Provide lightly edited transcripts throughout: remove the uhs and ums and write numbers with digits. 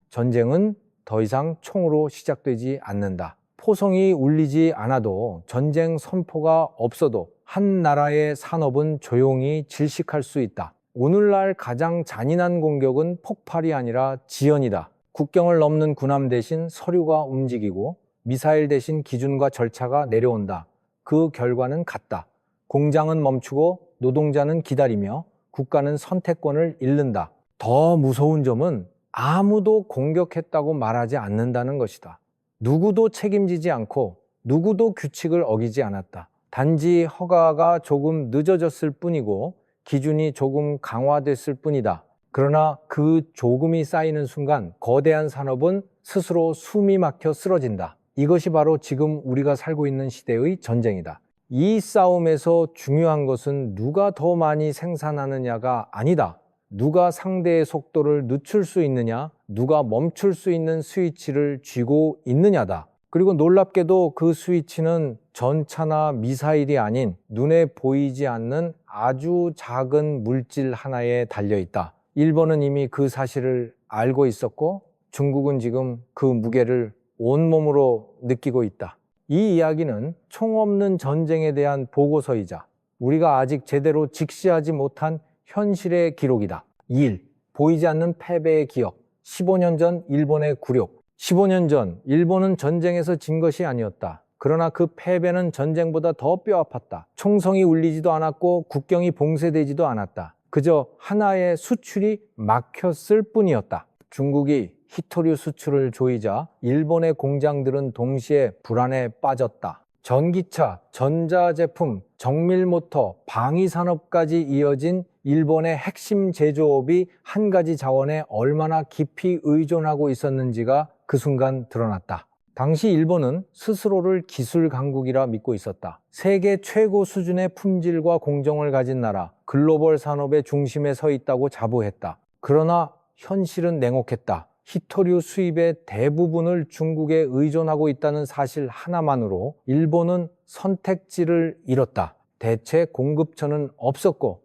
전쟁은 더 이상 총으로 시작되지 않는다. 포성이 울리지 않아도 전쟁 선포가 없어도 한 나라의 산업은 조용히 질식할 수 있다. 오늘날 가장 잔인한 공격은 폭발이 아니라 지연이다. 국경을 넘는 군함 대신 서류가 움직이고 미사일 대신 기준과 절차가 내려온다. 그 결과는 같다. 공장은 멈추고 노동자는 기다리며 국가는 선택권을 잃는다. 더 무서운 점은 아무도 공격했다고 말하지 않는다는 것이다. 누구도 책임지지 않고 누구도 규칙을 어기지 않았다. 단지 허가가 조금 늦어졌을 뿐이고 기준이 조금 강화됐을 뿐이다. 그러나 그 조금이 쌓이는 순간 거대한 산업은 스스로 숨이 막혀 쓰러진다. 이것이 바로 지금 우리가 살고 있는 시대의 전쟁이다. 이 싸움에서 중요한 것은 누가 더 많이 생산하느냐가 아니다. 누가 상대의 속도를 늦출 수 있느냐, 누가 멈출 수 있는 스위치를 쥐고 있느냐다. 그리고 놀랍게도 그 스위치는 전차나 미사일이 아닌 눈에 보이지 않는 아주 작은 물질 하나에 달려있다. 일본은 이미 그 사실을 알고 있었고 중국은 지금 그 무게를 온몸으로 느끼고 있다. 이 이야기는 총 없는 전쟁에 대한 보고서이자 우리가 아직 제대로 직시하지 못한 현실의 기록이다. 1. 보이지 않는 패배의 기억. 15년 전 일본의 굴욕. 15년 전 일본은 전쟁에서 진 것이 아니었다. 그러나 그 패배는 전쟁보다 더 뼈아팠다. 총성이 울리지도 않았고 국경이 봉쇄되지도 않았다. 그저 하나의 수출이 막혔을 뿐이었다. 중국이 히토류 수출을 조이자 일본의 공장들은 동시에 불안에 빠졌다. 전기차, 전자제품, 정밀모터, 방위산업까지 이어진 일본의 핵심 제조업이 한 가지 자원에 얼마나 깊이 의존하고 있었는지가 그 순간 드러났다. 당시 일본은 스스로를 기술 강국이라 믿고 있었다. 세계 최고 수준의 품질과 공정을 가진 나라, 글로벌 산업의 중심에 서 있다고 자부했다. 그러나 현실은 냉혹했다. 히토류 수입의 대부분을 중국에 의존하고 있다는 사실 하나만으로 일본은 선택지를 잃었다. 대체 공급처는 없었고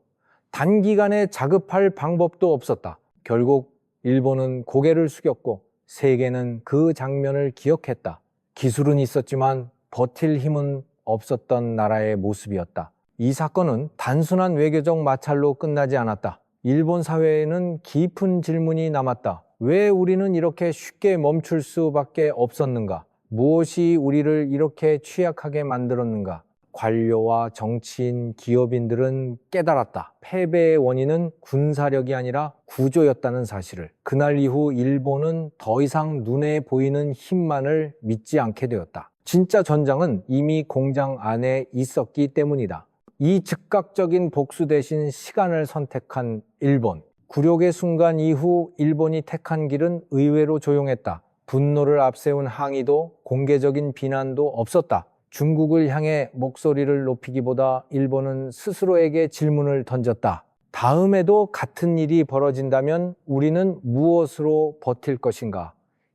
단기간에 자급할 방법도 없었다. 결국 일본은 고개를 숙였고 세계는 그 장면을 기억했다. 기술은 있었지만 버틸 힘은 없었던 나라의 모습이었다. 이 사건은 단순한 외교적 마찰로 끝나지 않았다. 일본 사회에는 깊은 질문이 남았다. 왜 우리는 이렇게 쉽게 멈출 수밖에 없었는가? 무엇이 우리를 이렇게 취약하게 만들었는가? 관료와 정치인, 기업인들은 깨달았다. 패배의 원인은 군사력이 아니라 구조였다는 사실을. 그날 이후 일본은 더 이상 눈에 보이는 힘만을 믿지 않게 되었다. 진짜 전장은 이미 공장 안에 있었기 때문이다. 이 즉각적인 복수 대신 시간을 선택한 일본. 굴욕의 순간 이후 일본이 택한 길은 의외로 조용했다. 분노를 앞세운 항의도 공개적인 비난도 없었다. 중국을 향해 목소리를 높이기보다 일본은 스스로에게 질문을 던졌다. 다음에도 같은 일이 벌어진다면 우리는 무엇으로 버틸 것인가?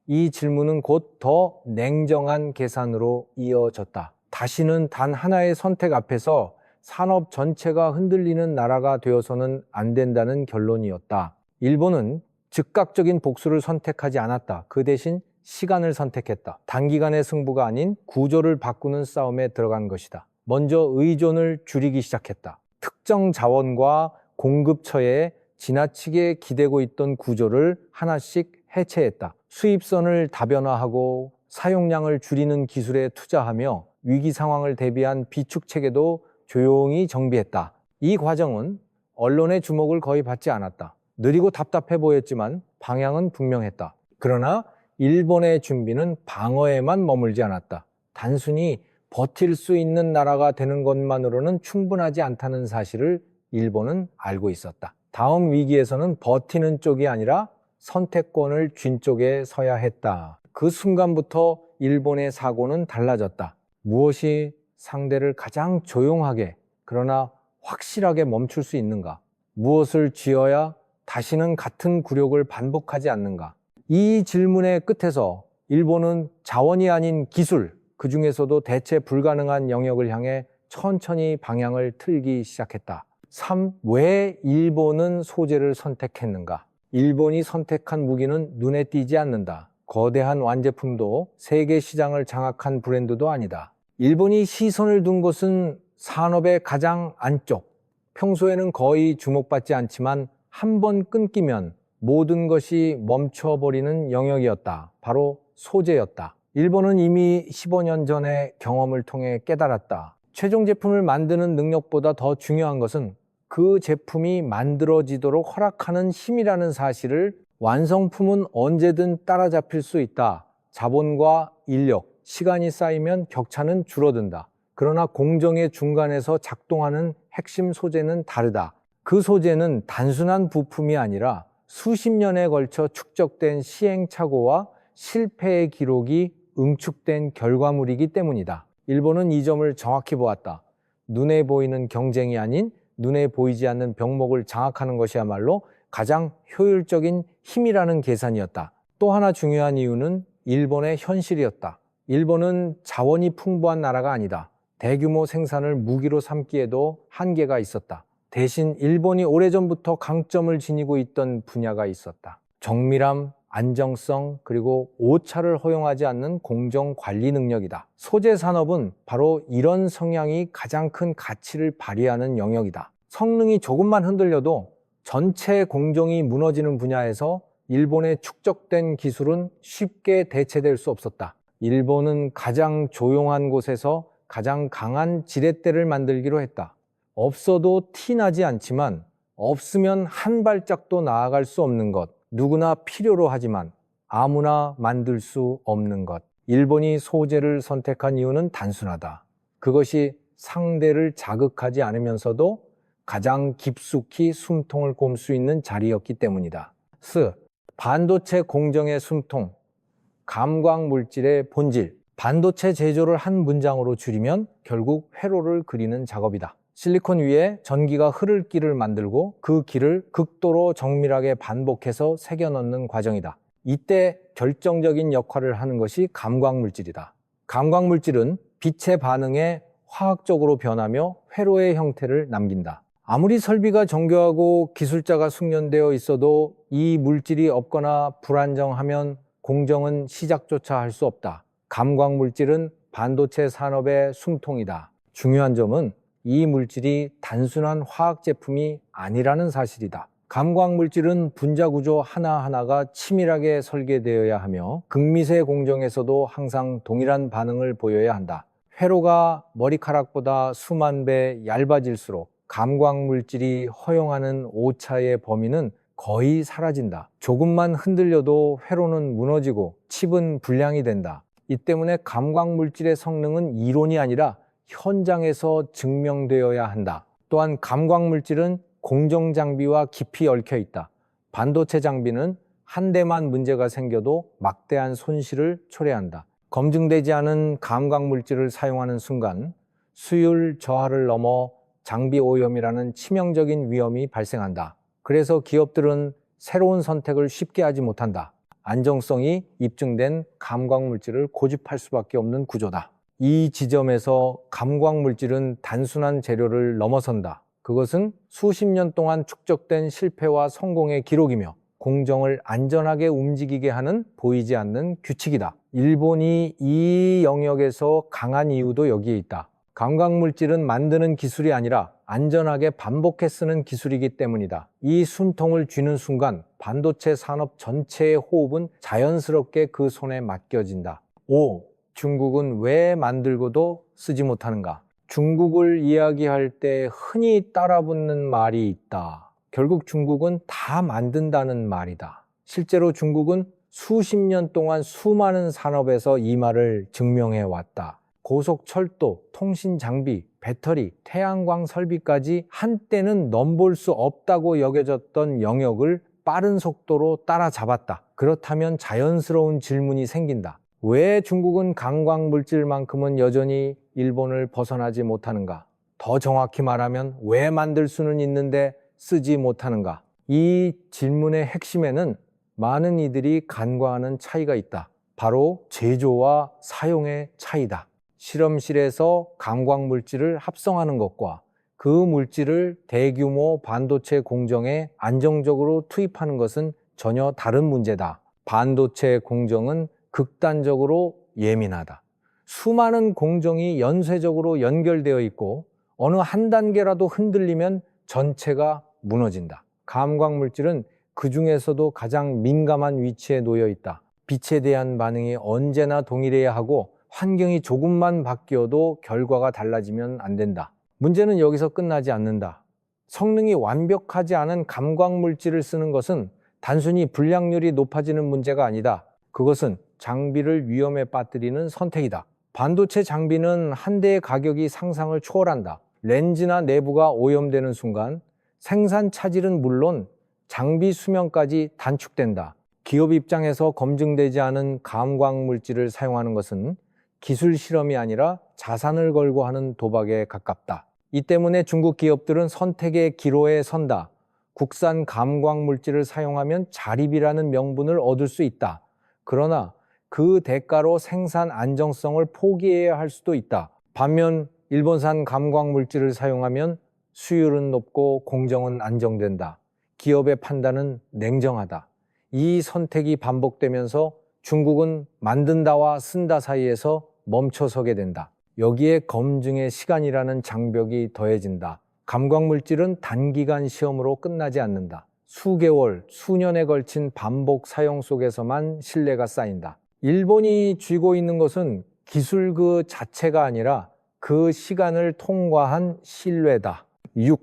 이 질문은 곧 더 냉정한 계산으로 이어졌다. 다시는 단 하나의 선택 앞에서 산업 전체가 흔들리는 나라가 되어서는 안 된다는 결론이었다. 일본은 즉각적인 복수를 선택하지 않았다. 그 대신 시간을 선택했다. 단기간의 승부가 아닌 구조를 바꾸는 싸움에 들어간 것이다. 먼저 의존을 줄이기 시작했다. 특정 자원과 공급처에 지나치게 기대고 있던 구조를 하나씩 해체했다. 수입선을 다변화하고 사용량을 줄이는 기술에 투자하며 위기 상황을 대비한 비축 체계도 조용히 정비했다. 이 과정은 언론의 주목을 거의 받지 않았다. 느리고 답답해 보였지만 방향은 분명했다. 그러나 일본의 준비는 방어에만 머물지 않았다. 단순히 버틸 수 있는 나라가 되는 것만으로는 충분하지 않다는 사실을 일본은 알고 있었다. 다음 위기에서는 버티는 쪽이 아니라 선택권을 쥔 쪽에 서야 했다. 그 순간부터 일본의 사고는 달라졌다. 무엇이 상대를 가장 조용하게 그러나 확실하게 멈출 수 있는가? 무엇을 쥐어야 다시는 같은 굴욕을 반복하지 않는가? 이 질문의 끝에서 일본은 자원이 아닌 기술, 그 중에서도 대체 불가능한 영역을 향해 천천히 방향을 틀기 시작했다. 3. 왜 일본은 소재를 선택했는가? 일본이 선택한 무기는 눈에 띄지 않는다. 거대한 완제품도 세계 시장을 장악한 브랜드도 아니다. 일본이 시선을 둔 곳은 산업의 가장 안쪽, 평소에는 거의 주목받지 않지만 한 번 끊기면 모든 것이 멈춰버리는 영역이었다. 바로 소재였다. 일본은 이미 15년 전의 경험을 통해 깨달았다. 최종 제품을 만드는 능력보다 더 중요한 것은 그 제품이 만들어지도록 허락하는 힘이라는 사실을 완성품은 언제든 따라잡힐 수 있다. 자본과 인력, 시간이 쌓이면 격차는 줄어든다. 그러나 공정의 중간에서 작동하는 핵심 소재는 다르다. 그 소재는 단순한 부품이 아니라 수십 년에 걸쳐 축적된 시행착오와 실패의 기록이 응축된 결과물이기 때문이다. 일본은 이 점을 정확히 보았다. 눈에 보이는 경쟁이 아닌 눈에 보이지 않는 병목을 장악하는 것이야말로 가장 효율적인 힘이라는 계산이었다. 또 하나 중요한 이유는 일본의 현실이었다. 일본은 자원이 풍부한 나라가 아니다. 대규모 생산을 무기로 삼기에도 한계가 있었다. 대신 일본이 오래전부터 강점을 지니고 있던 분야가 있었다. 정밀함, 안정성, 그리고 오차를 허용하지 않는 공정 관리 능력이다. 소재 산업은 바로 이런 성향이 가장 큰 가치를 발휘하는 영역이다. 성능이 조금만 흔들려도 전체 공정이 무너지는 분야에서 일본의 축적된 기술은 쉽게 대체될 수 없었다. 일본은 가장 조용한 곳에서 가장 강한 지렛대를 만들기로 했다. 없어도 티나지 않지만 없으면 한 발짝도 나아갈 수 없는 것, 누구나 필요로 하지만 아무나 만들 수 없는 것. 일본이 소재를 선택한 이유는 단순하다. 그것이 상대를 자극하지 않으면서도 가장 깊숙이 숨통을 곰 수 있는 자리였기 때문이다. 반도체 공정의 숨통, 감광물질의 본질. 반도체 제조를 한 문장으로 줄이면 결국 회로를 그리는 작업이다. 실리콘 위에 전기가 흐를 길을 만들고 그 길을 극도로 정밀하게 반복해서 새겨 넣는 과정이다. 이때 결정적인 역할을 하는 것이 감광물질이다. 감광물질은 빛의 반응에 화학적으로 변하며 회로의 형태를 남긴다. 아무리 설비가 정교하고 기술자가 숙련되어 있어도 이 물질이 없거나 불안정하면 공정은 시작조차 할 수 없다. 감광물질은 반도체 산업의 숨통이다. 중요한 점은 이 물질이 단순한 화학 제품이 아니라는 사실이다. 감광물질은 분자 구조 하나하나가 치밀하게 설계되어야 하며 극미세 공정에서도 항상 동일한 반응을 보여야 한다. 회로가 머리카락보다 수만 배 얇아질수록 감광물질이 허용하는 오차의 범위는 거의 사라진다. 조금만 흔들려도 회로는 무너지고 칩은 불량이 된다. 이 때문에 감광물질의 성능은 이론이 아니라 현장에서 증명되어야 한다. 또한 감광물질은 공정장비와 깊이 얽혀 있다. 반도체 장비는 한 대만 문제가 생겨도 막대한 손실을 초래한다. 검증되지 않은 감광물질을 사용하는 순간 수율 저하를 넘어 장비 오염이라는 치명적인 위험이 발생한다. 그래서 기업들은 새로운 선택을 쉽게 하지 못한다. 안정성이 입증된 감광물질을 고집할 수밖에 없는 구조다. 이 지점에서 감광물질은 단순한 재료를 넘어선다. 그것은 수십 년 동안 축적된 실패와 성공의 기록이며 공정을 안전하게 움직이게 하는 보이지 않는 규칙이다. 일본이 이 영역에서 강한 이유도 여기에 있다. 감광물질은 만드는 기술이 아니라 안전하게 반복해 쓰는 기술이기 때문이다. 이 숨통을 쥐는 순간 반도체 산업 전체의 호흡은 자연스럽게 그 손에 맡겨진다. 5. 중국은 왜 만들고도 쓰지 못하는가? 중국을 이야기할 때 흔히 따라붙는 말이 있다. 결국 중국은 다 만든다는 말이다. 실제로 중국은 수십 년 동안 수많은 산업에서 이 말을 증명해 왔다. 고속철도, 통신장비, 배터리, 태양광 설비까지 한때는 넘볼 수 없다고 여겨졌던 영역을 빠른 속도로 따라잡았다. 그렇다면 자연스러운 질문이 생긴다. 왜 중국은 감광물질만큼은 여전히 일본을 벗어나지 못하는가? 더 정확히 말하면 왜 만들 수는 있는데 쓰지 못하는가? 이 질문의 핵심에는 많은 이들이 간과하는 차이가 있다. 바로 제조와 사용의 차이다. 실험실에서 감광물질을 합성하는 것과 그 물질을 대규모 반도체 공정에 안정적으로 투입하는 것은 전혀 다른 문제다. 반도체 공정은 극단적으로 예민하다. 수많은 공정이 연쇄적으로 연결되어 있고 어느 한 단계라도 흔들리면 전체가 무너진다. 감광물질은 그 중에서도 가장 민감한 위치에 놓여 있다. 빛에 대한 반응이 언제나 동일해야 하고 환경이 조금만 바뀌어도 결과가 달라지면 안 된다. 문제는 여기서 끝나지 않는다. 성능이 완벽하지 않은 감광물질을 쓰는 것은 단순히 불량률이 높아지는 문제가 아니다. 그것은 장비를 위험에 빠뜨리는 선택이다. 반도체 장비는 한 대의 가격이 상상을 초월한다. 렌즈나 내부가 오염되는 순간 생산 차질은 물론 장비 수명까지 단축된다. 기업 입장에서 검증되지 않은 감광물질을 사용하는 것은 기술 실험이 아니라 자산을 걸고 하는 도박에 가깝다. 이 때문에 중국 기업들은 선택의 기로에 선다. 국산 감광물질을 사용하면 자립이라는 명분을 얻을 수 있다. 그러나 그 대가로 생산 안정성을 포기해야 할 수도 있다. 반면 일본산 감광물질을 사용하면 수율은 높고 공정은 안정된다. 기업의 판단은 냉정하다. 이 선택이 반복되면서 중국은 만든다와 쓴다 사이에서 멈춰서게 된다. 여기에 검증의 시간이라는 장벽이 더해진다. 감광물질은 단기간 시험으로 끝나지 않는다. 수개월, 수년에 걸친 반복 사용 속에서만 신뢰가 쌓인다. 일본이 쥐고 있는 것은 기술 그 자체가 아니라 그 시간을 통과한 신뢰다. 6.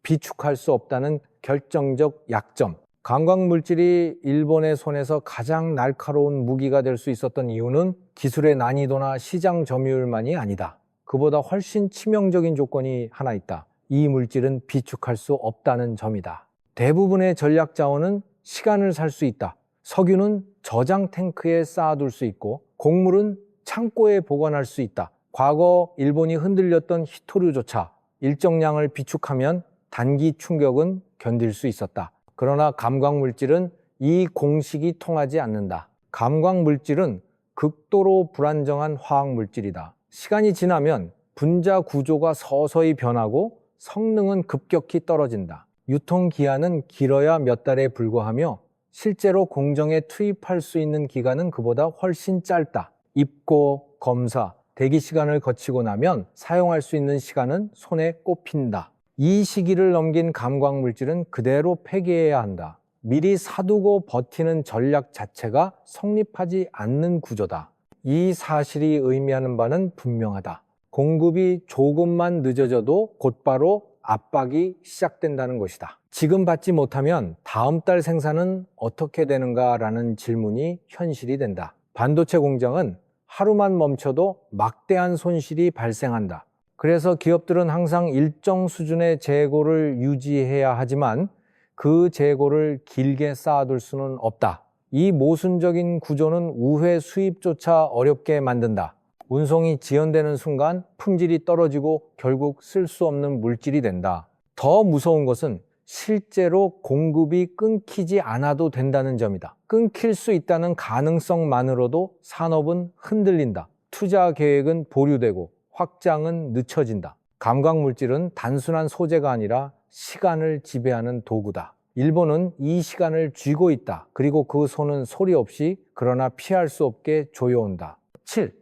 비축할 수 없다는 결정적 약점. 감광물질이 일본의 손에서 가장 날카로운 무기가 될 수 있었던 이유는 기술의 난이도나 시장 점유율만이 아니다. 그보다 훨씬 치명적인 조건이 하나 있다. 이 물질은 비축할 수 없다는 점이다. 대부분의 전략 자원은 시간을 살 수 있다. 석유는 저장 탱크에 쌓아둘 수 있고 곡물은 창고에 보관할 수 있다. 과거 일본이 흔들렸던 히토류조차 일정량을 비축하면 단기 충격은 견딜 수 있었다. 그러나 감광물질은 이 공식이 통하지 않는다. 감광물질은 극도로 불안정한 화학물질이다. 시간이 지나면 분자 구조가 서서히 변하고 성능은 급격히 떨어진다. 유통기한은 길어야 몇 달에 불과하며 실제로 공정에 투입할 수 있는 기간은 그보다 훨씬 짧다. 입고, 검사, 대기 시간을 거치고 나면 사용할 수 있는 시간은 손에 꼽힌다. 이 시기를 넘긴 감광물질은 그대로 폐기해야 한다. 미리 사두고 버티는 전략 자체가 성립하지 않는 구조다. 이 사실이 의미하는 바는 분명하다. 공급이 조금만 늦어져도 곧바로 압박이 시작된다는 것이다. 지금 받지 못하면 다음 달 생산은 어떻게 되는가라는 질문이 현실이 된다. 반도체 공장은 하루만 멈춰도 막대한 손실이 발생한다. 그래서 기업들은 항상 일정 수준의 재고를 유지해야 하지만 그 재고를 길게 쌓아둘 수는 없다. 이 모순적인 구조는 우회 수입조차 어렵게 만든다. 운송이 지연되는 순간 품질이 떨어지고 결국 쓸 수 없는 물질이 된다. 더 무서운 것은 실제로 공급이 끊기지 않아도 된다는 점이다. 끊길 수 있다는 가능성만으로도 산업은 흔들린다. 투자 계획은 보류되고 확장은 늦춰진다. 감광물질은 단순한 소재가 아니라 시간을 지배하는 도구다. 일본은 이 시간을 쥐고 있다. 그리고 그 손은 소리 없이 그러나 피할 수 없게 조여온다. 7.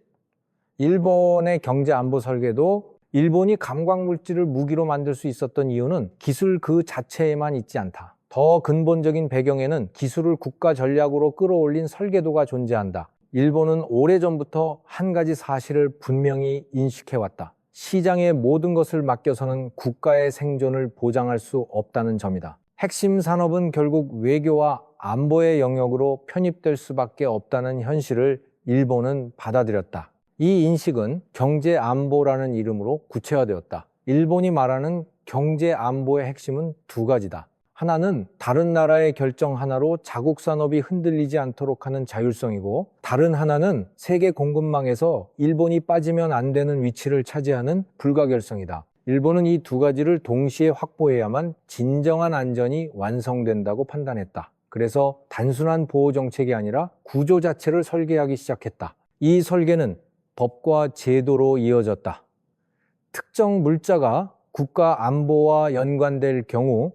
일본의 경제 안보 설계도 일본이 감광물질을 무기로 만들 수 있었던 이유는 기술 그 자체에만 있지 않다. 더 근본적인 배경에는 기술을 국가 전략으로 끌어올린 설계도가 존재한다. 일본은 오래전부터 한 가지 사실을 분명히 인식해왔다. 시장의 모든 것을 맡겨서는 국가의 생존을 보장할 수 없다는 점이다. 핵심 산업은 결국 외교와 안보의 영역으로 편입될 수밖에 없다는 현실을 일본은 받아들였다. 이 인식은 경제안보라는 이름으로 구체화되었다. 일본이 말하는 경제안보의 핵심은 두 가지다. 하나는 다른 나라의 결정 하나로 자국 산업이 흔들리지 않도록 하는 자율성이고, 다른 하나는 세계 공급망에서 일본이 빠지면 안 되는 위치를 차지하는 불가결성이다. 일본은 이 두 가지를 동시에 확보해야만 진정한 안전이 완성된다고 판단했다. 그래서 단순한 보호 정책이 아니라 구조 자체를 설계하기 시작했다. 이 설계는 법과 제도로 이어졌다. 특정 물자가 국가 안보와 연관될 경우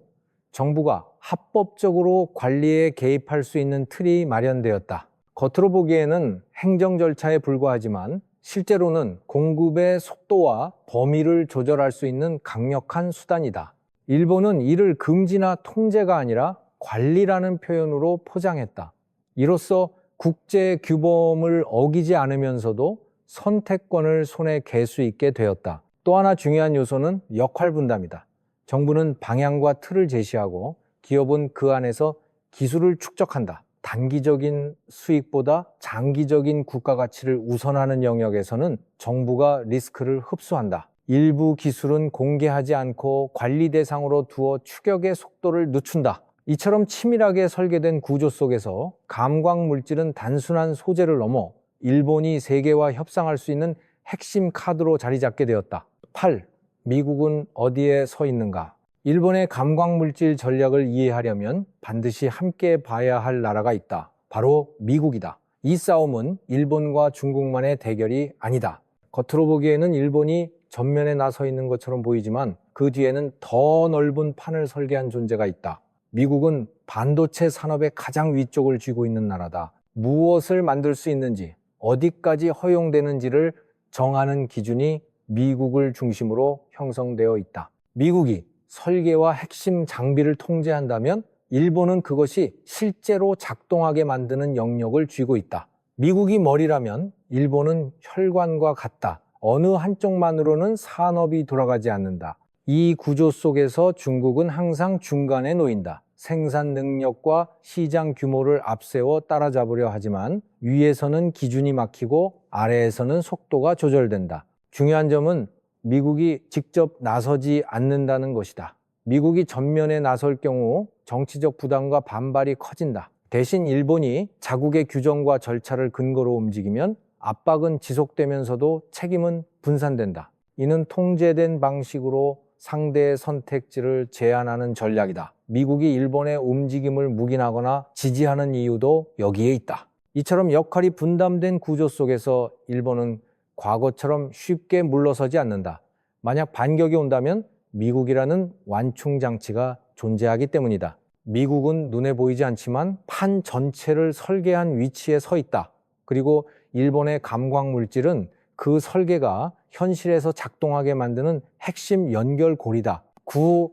정부가 합법적으로 관리에 개입할 수 있는 틀이 마련되었다. 겉으로 보기에는 행정 절차에 불과하지만 실제로는 공급의 속도와 범위를 조절할 수 있는 강력한 수단이다. 일본은 이를 금지나 통제가 아니라 관리라는 표현으로 포장했다. 이로써 국제 규범을 어기지 않으면서도 선택권을 손에 갤 수 있게 되었다. 또 하나 중요한 요소는 역할 분담이다. 정부는 방향과 틀을 제시하고 기업은 그 안에서 기술을 축적한다. 단기적인 수익보다 장기적인 국가 가치를 우선하는 영역에서는 정부가 리스크를 흡수한다. 일부 기술은 공개하지 않고 관리 대상으로 두어 추격의 속도를 늦춘다. 이처럼 치밀하게 설계된 구조 속에서 감광 물질은 단순한 소재를 넘어 일본이 세계와 협상할 수 있는 핵심 카드로 자리 잡게 되었다. 8. 미국은 어디에 서 있는가? 일본의 감광물질 전략을 이해하려면 반드시 함께 봐야 할 나라가 있다. 바로 미국이다. 이 싸움은 일본과 중국만의 대결이 아니다. 겉으로 보기에는 일본이 전면에 나서 있는 것처럼 보이지만 그 뒤에는 더 넓은 판을 설계한 존재가 있다. 미국은 반도체 산업의 가장 위쪽을 쥐고 있는 나라다. 무엇을 만들 수 있는지, 어디까지 허용되는지를 정하는 기준이 미국을 중심으로 형성되어 있다. 미국이 설계와 핵심 장비를 통제한다면 일본은 그것이 실제로 작동하게 만드는 영역을 쥐고 있다. 미국이 머리라면 일본은 혈관과 같다. 어느 한쪽만으로는 산업이 돌아가지 않는다. 이 구조 속에서 중국은 항상 중간에 놓인다. 생산 능력과 시장 규모를 앞세워 따라잡으려 하지만 위에서는 기준이 막히고 아래에서는 속도가 조절된다. 중요한 점은 미국이 직접 나서지 않는다는 것이다. 미국이 전면에 나설 경우 정치적 부담과 반발이 커진다. 대신 일본이 자국의 규정과 절차를 근거로 움직이면 압박은 지속되면서도 책임은 분산된다. 이는 통제된 방식으로 상대의 선택지를 제한하는 전략이다. 미국이 일본의 움직임을 묵인하거나 지지하는 이유도 여기에 있다. 이처럼 역할이 분담된 구조 속에서 일본은 과거처럼 쉽게 물러서지 않는다. 만약 반격이 온다면 미국이라는 완충장치가 존재하기 때문이다. 미국은 눈에 보이지 않지만 판 전체를 설계한 위치에 서 있다. 그리고 일본의 감광물질은 그 설계가 현실에서 작동하게 만드는 핵심 연결고리다.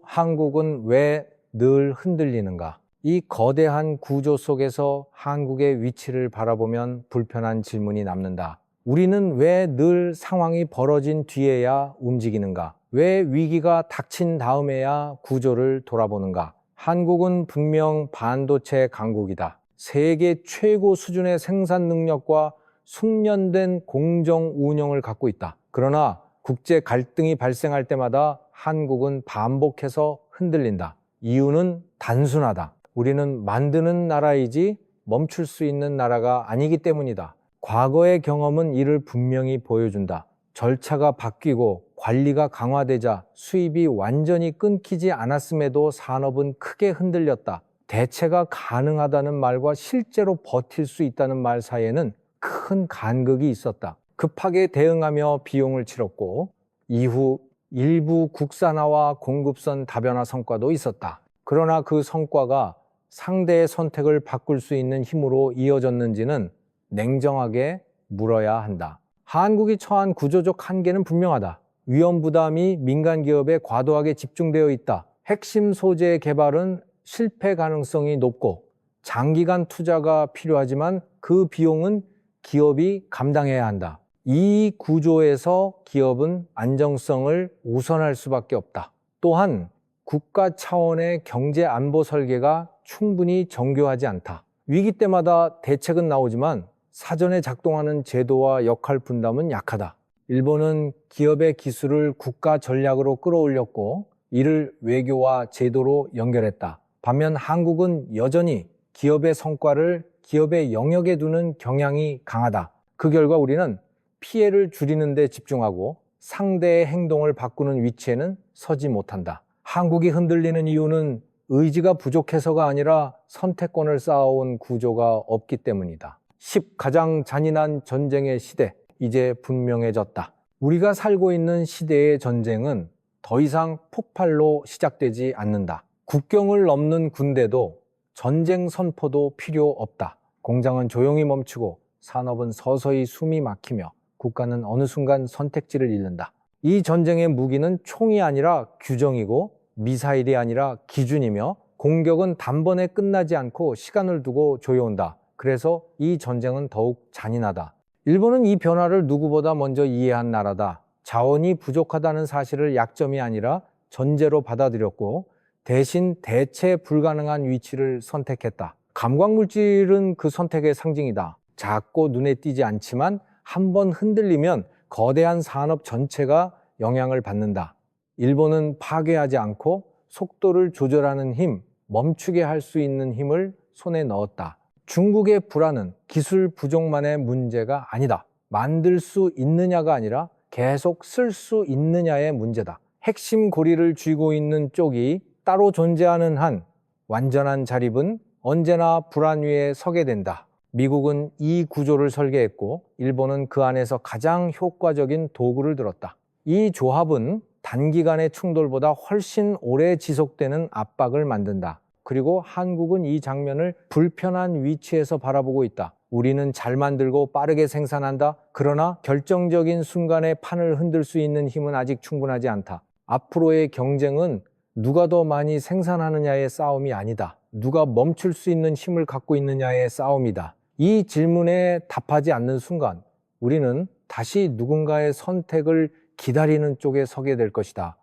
한국은 왜 늘 흔들리는가? 이 거대한 구조 속에서 한국의 위치를 바라보면 불편한 질문이 남는다. 우리는 왜 늘 상황이 벌어진 뒤에야 움직이는가? 왜 위기가 닥친 다음에야 구조를 돌아보는가? 한국은 분명 반도체 강국이다. 세계 최고 수준의 생산 능력과 숙련된 공정 운영을 갖고 있다. 그러나 국제 갈등이 발생할 때마다 한국은 반복해서 흔들린다. 이유는 단순하다. 우리는 만드는 나라이지 멈출 수 있는 나라가 아니기 때문이다. 과거의 경험은 이를 분명히 보여준다. 절차가 바뀌고 관리가 강화되자 수입이 완전히 끊기지 않았음에도 산업은 크게 흔들렸다. 대체가 가능하다는 말과 실제로 버틸 수 있다는 말 사이에는 큰 간극이 있었다. 급하게 대응하며 비용을 치렀고 이후 일부 국산화와 공급선 다변화 성과도 있었다. 그러나 그 성과가 상대의 선택을 바꿀 수 있는 힘으로 이어졌는지는 냉정하게 물어야 한다. 한국이 처한 구조적 한계는 분명하다. 위험 부담이 민간 기업에 과도하게 집중되어 있다. 핵심 소재 개발은 실패 가능성이 높고 장기간 투자가 필요하지만 그 비용은 기업이 감당해야 한다. 이 구조에서 기업은 안정성을 우선할 수밖에 없다. 또한 국가 차원의 경제 안보 설계가 충분히 정교하지 않다. 위기 때마다 대책은 나오지만 사전에 작동하는 제도와 역할 분담은 약하다. 일본은 기업의 기술을 국가 전략으로 끌어올렸고 이를 외교와 제도로 연결했다. 반면 한국은 여전히 기업의 성과를 기업의 영역에 두는 경향이 강하다. 그 결과 우리는 피해를 줄이는 데 집중하고 상대의 행동을 바꾸는 위치에는 서지 못한다. 한국이 흔들리는 이유는 의지가 부족해서가 아니라 선택권을 쌓아온 구조가 없기 때문이다. 10. 가장 잔인한 전쟁의 시대, 이제 분명해졌다. 우리가 살고 있는 시대의 전쟁은 더 이상 폭발로 시작되지 않는다. 국경을 넘는 군대도 전쟁 선포도 필요 없다. 공장은 조용히 멈추고 산업은 서서히 숨이 막히며 국가는 어느 순간 선택지를 잃는다. 이 전쟁의 무기는 총이 아니라 규정이고 미사일이 아니라 기준이며 공격은 단번에 끝나지 않고 시간을 두고 조여온다. 그래서 이 전쟁은 더욱 잔인하다. 일본은 이 변화를 누구보다 먼저 이해한 나라다. 자원이 부족하다는 사실을 약점이 아니라 전제로 받아들였고 대신 대체 불가능한 위치를 선택했다. 감광물질은 그 선택의 상징이다. 작고 눈에 띄지 않지만 한번 흔들리면 거대한 산업 전체가 영향을 받는다. 일본은 파괴하지 않고 속도를 조절하는 힘, 멈추게 할 수 있는 힘을 손에 넣었다. 중국의 불안은 기술 부족만의 문제가 아니다. 만들 수 있느냐가 아니라 계속 쓸 수 있느냐의 문제다. 핵심 고리를 쥐고 있는 쪽이 따로 존재하는 한 완전한 자립은 언제나 불안 위에 서게 된다. 미국은 이 구조를 설계했고 일본은 그 안에서 가장 효과적인 도구를 들었다. 이 조합은 단기간의 충돌보다 훨씬 오래 지속되는 압박을 만든다. 그리고 한국은 이 장면을 불편한 위치에서 바라보고 있다. 우리는 잘 만들고 빠르게 생산한다. 그러나 결정적인 순간에 판을 흔들 수 있는 힘은 아직 충분하지 않다. 앞으로의 경쟁은 누가 더 많이 생산하느냐의 싸움이 아니다. 누가 멈출 수 있는 힘을 갖고 있느냐의 싸움이다. 이 질문에 답하지 않는 순간 우리는 다시 누군가의 선택을 기다리는 쪽에 서게 될 것이다.